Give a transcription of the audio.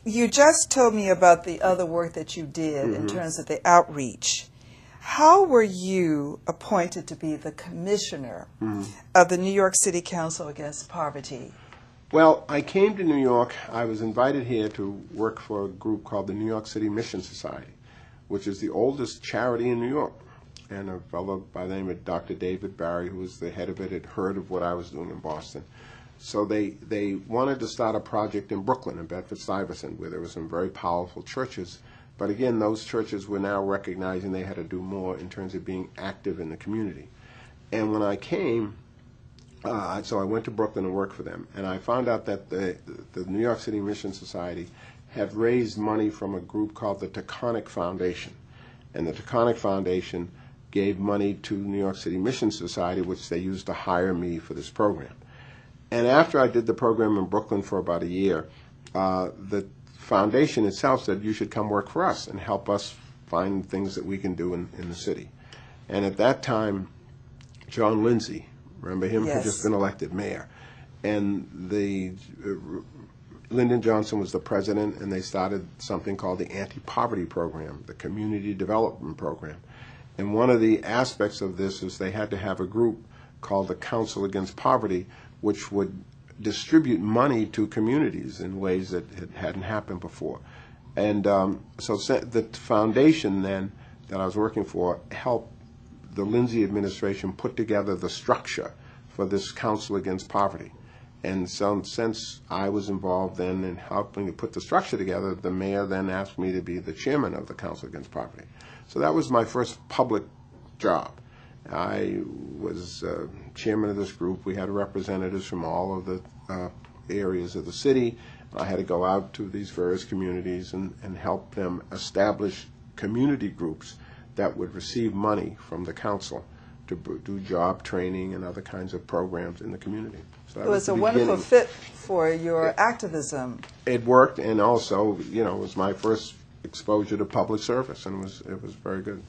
you just told me about the other work that you did in terms of the outreach. How were you appointed to be the commissioner of the New York City Council Against Poverty? Well, I came to New York. I was invited here to work for a group called the New York City Mission Society, which is the oldest charity in New York. And a fellow by the name of Dr. David Barry, who was the head of it, had heard of what I was doing in Boston. So they wanted to start a project in Brooklyn, in Bedford-Stuyvesant, where there were some very powerful churches. But again, those churches were now recognizing they had to do more in terms of being active in the community. And when I came, so I went to Brooklyn and worked for them. And I found out that the New York City Mission Society had raised money from a group called the Taconic Foundation. And the Taconic Foundation gave money to New York City Mission Society, which they used to hire me for this program. And after I did the program in Brooklyn for about a year, the foundation itself said, you should come work for us and help us find things that we can do in the city. And at that time, John Lindsay, remember him, Yes. had just been elected mayor. And Lyndon Johnson was the president, and they started something called the Anti-Poverty Program, the Community Development Program. And one of the aspects of this is they had to have a group called the Council Against Poverty, which would distribute money to communities in ways that hadn't happened before. And so the foundation then that I was working for helped the Lindsay administration put together the structure for this Council Against Poverty. And so since I was involved then in helping to put the structure together, the mayor then asked me to be the chairman of the Council Against Poverty. So that was my first public job. I was chairman of this group. We had representatives from all of the areas of the city. I had to go out to these various communities and help them establish community groups that would receive money from the council to do job training and other kinds of programs in the community. So that It was a wonderful fit for your activism. It worked, and also, it was my first exposure to public service, and it was very good.